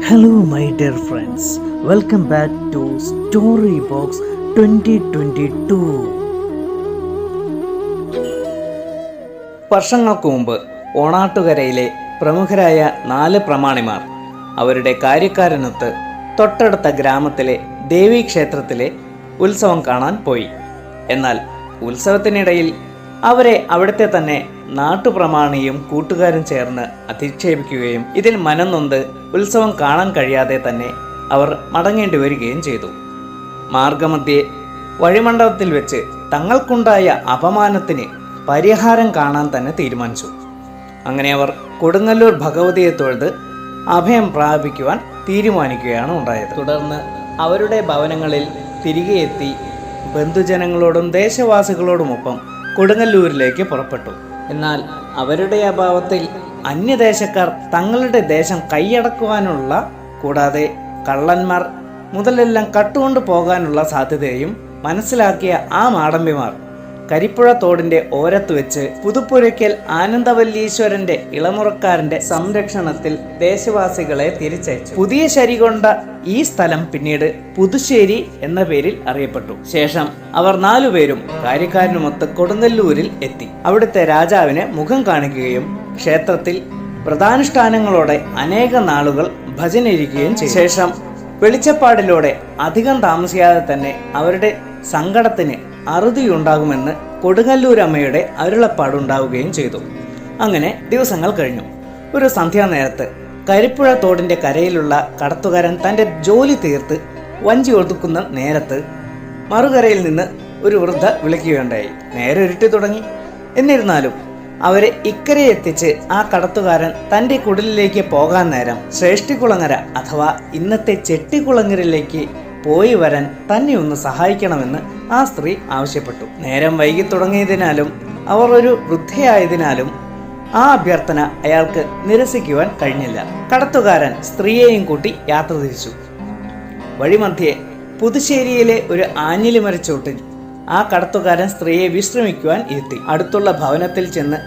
Hello, my dear friends. Welcome back to Storybox 2022. വർഷങ്ങൾക്ക് മുമ്പ് ഓണാട്ടുകരയിലെ പ്രമുഖരായ 4 പ്രമാണിമാർ അവരുടെ കാര്യക്കാരനൊത്ത് തൊട്ടടുത്ത ഗ്രാമത്തിലെ ദേവീക്ഷേത്രത്തിലെ ഉത്സവം കാണാൻ പോയി. എന്നാൽ ഉത്സവത്തിനിടയിൽ അവരെ അവിടുത്തെ തന്നെ നാട്ടുപ്രമാണിയും കൂട്ടുകാരും ചേർന്ന് അധിക്ഷേപിക്കുകയും ഇതിൽ മനംനൊന്ത് ഉത്സവം കാണാൻ കഴിയാതെ തന്നെ അവർ മടങ്ങേണ്ടി വരികയും ചെയ്തു. മാർഗമധ്യേ വഴിമണ്ഡപത്തിൽ വെച്ച് തങ്ങൾക്കുണ്ടായ അപമാനത്തിന് പരിഹാരം കാണാൻ തന്നെ തീരുമാനിച്ചു. അങ്ങനെ അവർ കൊടുങ്ങല്ലൂർ ഭഗവതിയെ തൊഴുത് അഭയം പ്രാപിക്കുവാൻ തീരുമാനിക്കുകയാണ് ഉണ്ടായത്. തുടർന്ന് അവരുടെ ഭവനങ്ങളിൽ തിരികെ എത്തി ബന്ധുജനങ്ങളോടും ദേശവാസികളോടുമൊപ്പം കൊടുങ്ങല്ലൂരിലേക്ക് പുറപ്പെട്ടു. എന്നാൽ അവരുടെ അഭാവത്തിൽ അന്യദേശക്കാർ തങ്ങളുടെ ദേശം കൈയടക്കുവാനുള്ള കൂടാതെ കള്ളന്മാർ മുതലെല്ലാം കട്ടുകൊണ്ടു പോകാനുള്ള സാധ്യതയും മനസ്സിലാക്കിയ ആ മാടമ്പിമാർ കരിപ്പുഴ തോടിന്റെ ഓരത്ത് വെച്ച് പുതുപ്പുരയ്ക്കൽ ആനന്ദവല്ലീശ്വരന്റെ ഇളമുറക്കാരന്റെ സംരക്ഷണത്തിൽ ദേശവാസികളെ തിരിച്ചയച്ചു. പുതിയ ശരി കൊണ്ട ഈ സ്ഥലം പിന്നീട് പുതുശ്ശേരി എന്ന പേരിൽ അറിയപ്പെട്ടു. ശേഷം അവർ 4 പേരും കാര്യക്കാരനുമൊത്ത് കൊടുങ്ങല്ലൂരിൽ എത്തി. അവിടുത്തെ രാജാവിനെ മുഖം കാണിക്കുകയും ക്ഷേത്രത്തിൽ വ്രതാനുഷ്ഠാനങ്ങളോടെ അനേക നാളുകൾ ഭജനിരിക്കുകയും ചെയ്തു. ശേഷം വെളിച്ചപ്പാടിലൂടെ അധികം താമസിയാതെ തന്നെ അവരുടെ സങ്കടത്തിന് അറുതിയുണ്ടാകുമെന്ന് കൊടുങ്ങല്ലൂരമ്മയുടെ അരുളപ്പാടുണ്ടാവുകയും ചെയ്തു. അങ്ങനെ ദിവസങ്ങൾ കഴിഞ്ഞു. ഒരു സന്ധ്യാനേരത്ത് കരിപ്പുഴ തോടിന്റെ കരയിലുള്ള കടത്തുകാരൻ തന്റെ ജോലി തീർത്ത് വഞ്ചി ഒതുക്കുന്ന നേരത്ത് മറുകരയിൽ നിന്ന് ഒരു വൃദ്ധ വിളിക്കുകയുണ്ടായി. നേരെ ഇരുട്ടി തുടങ്ങി. എന്നിരുന്നാലും അവരെ ഇക്കരെ എത്തിച്ച് ആ കടത്തുകാരൻ തന്റെ കുടിലിലേക്ക് പോകാൻ നേരം ശ്രേഷ്ഠികുളങ്ങര അഥവാ ഇന്നത്തെ ചെട്ടിക്കുളങ്ങരയിലേക്ക് പോയി വരാൻ തന്നെ ഒന്ന് സഹായിക്കണമെന്ന് ആ സ്ത്രീ ആവശ്യപ്പെട്ടു. നേരം വൈകി തുടങ്ങിയതിനാലും അവർ ഒരു വൃദ്ധയായതിനാലും ആ അഭ്യർത്ഥന അയാൾക്ക് നിരസിക്കുവാൻ കഴിഞ്ഞില്ല. കടത്തുകാരൻ സ്ത്രീയെയും കൂട്ടി യാത്ര തിരിച്ചു. വഴിമധ്യേ പുതുശ്ശേരിയിലെ ഒരു ആഞ്ഞിലി മരച്ചോട്ടിൽ ആ കടത്തുകാരൻ സ്ത്രീയെ വിശ്രമിക്കുവാൻ ഇരുത്തി. അടുത്തുള്ള ഭവനത്തിൽ ചെന്ന്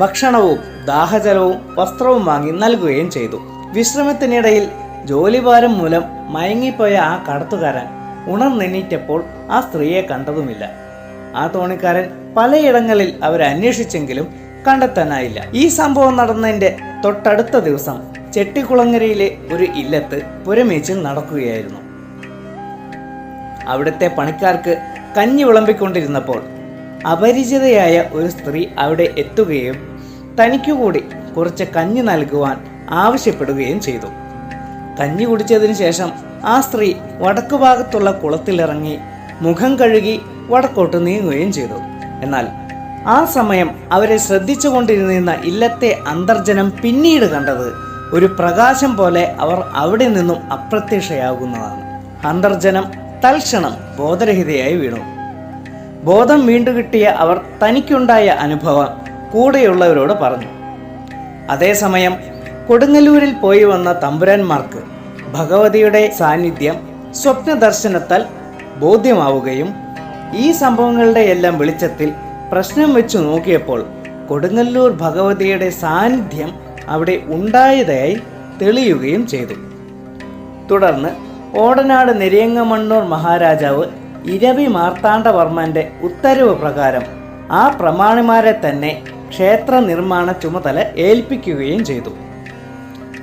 ഭക്ഷണവും ദാഹജലവും വസ്ത്രവും വാങ്ങി നൽകുകയും ചെയ്തു. വിശ്രമത്തിനിടയിൽ ജോലിഭാരം മൂലം മയങ്ങിപ്പോയ ആ കടത്തുകാരൻ ഉണർന്നെണീറ്റപ്പോൾ ആ സ്ത്രീയെ കണ്ടതുമില്ല. ആ തോണിക്കാരൻ പലയിടങ്ങളിൽ അവരന്വേഷിച്ചെങ്കിലും കണ്ടെത്താനായില്ല. ഈ സംഭവം നടന്നതിന്റെ തൊട്ടടുത്ത ദിവസം ചെട്ടിക്കുളങ്ങരയിലെ ഒരു ഇല്ലത്ത് പുരമേച്ചിൽ നടക്കുകയായിരുന്നു. അവിടുത്തെ പണിക്കാർക്ക് കഞ്ഞി വിളമ്പിക്കൊണ്ടിരുന്നപ്പോൾ അപരിചിതയായ ഒരു സ്ത്രീ അവിടെ എത്തുകയും തനിക്കുകൂടി കുറച്ച് കഞ്ഞി നൽകുവാൻ ആവശ്യപ്പെടുകയും ചെയ്തു. കഞ്ഞി കുടിച്ചതിന് ശേഷം ആ സ്ത്രീ വടക്കുഭാഗത്തുള്ള കുളത്തിലിറങ്ങി മുഖം കഴുകി വടക്കോട്ട് നീങ്ങുകയും ചെയ്തു. എന്നാൽ ആ സമയം അവരെ ശ്രദ്ധിച്ചുകൊണ്ടിരുന്ന ഇല്ലത്തെ അന്തർജനം പിന്നീട് കണ്ടത് ഒരു പ്രകാശം പോലെ അവർ അവിടെ നിന്നും അപ്രത്യക്ഷയാകുന്നതാണ്. അന്തർജനം തൽക്ഷണം ബോധരഹിതയായി വീണു. ബോധം വീണ്ടുകിട്ടിയ അവർ തനിക്കുണ്ടായ അനുഭവം കൂടെയുള്ളവരോട് പറഞ്ഞു. അതേസമയം കൊടുങ്ങല്ലൂരിൽ പോയി വന്ന തമ്പുരാന്മാർക്ക് ഭഗവതിയുടെ സാന്നിധ്യം സ്വപ്നദർശനത്താൽ ബോധ്യമാവുകയും ഈ സംഭവങ്ങളുടെ എല്ലാം വെളിച്ചത്തിൽ പ്രശ്നം വെച്ചു നോക്കിയപ്പോൾ കൊടുങ്ങല്ലൂർ ഭഗവതിയുടെ സാന്നിധ്യം അവിടെ ഉണ്ടായതായി തെളിയുകയും ചെയ്തു. തുടർന്ന് ഓടനാട് നെരിയങ്ങമണ്ണൂർ മഹാരാജാവ് ഇരവി മാർത്താണ്ഡവർമ്മന്റെ ഉത്തരവ് പ്രകാരം ആ പ്രമാണിമാരെ തന്നെ ക്ഷേത്ര നിർമ്മാണ ചുമതല ഏൽപ്പിക്കുകയും ചെയ്തു.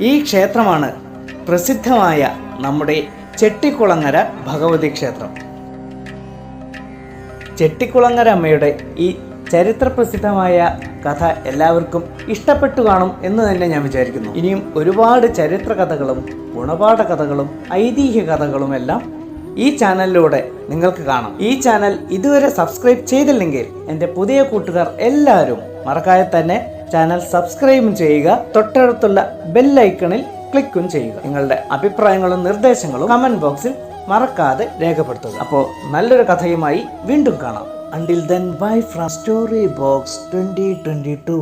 ഈ ക്ഷേത്രമാണ് പ്രസിദ്ധമായ നമ്മുടെ ചെട്ടിക്കുളങ്ങര ഭഗവതി ക്ഷേത്രം. ചെട്ടിക്കുളങ്ങര അമ്മയുടെ ഈ ചരിത്രപ്രസിദ്ധമായ കഥ എല്ലാവർക്കും ഇഷ്ടപ്പെട്ടു കാണും എന്ന് തന്നെ ഞാൻ വിചാരിക്കുന്നു. ഇനിയും ഒരുപാട് ചരിത്ര കഥകളും ഗുണപാഠ കഥകളും ഐതിഹ്യ കഥകളും എല്ലാം ഈ ചാനലിലൂടെ നിങ്ങൾക്ക് കാണാം. ഈ ചാനൽ ഇതുവരെ സബ്സ്ക്രൈബ് ചെയ്തില്ലെങ്കിൽ എൻ്റെ പുതിയ കൂട്ടുകാർ എല്ലാവരും മറക്കാതെ തന്നെ ചാനൽ സബ്സ്ക്രൈബും ചെയ്യുക. തൊട്ടടുത്തുള്ള ബെല്ലൈക്കണിൽ ക്ലിക്കും ചെയ്യുക. നിങ്ങളുടെ അഭിപ്രായങ്ങളും നിർദ്ദേശങ്ങളും കമന്റ് ബോക്സിൽ മറക്കാതെ രേഖപ്പെടുത്തുക. അപ്പോൾ നല്ലൊരു കഥയുമായി വീണ്ടും കാണാം. Until then, bye from Storybox 2022.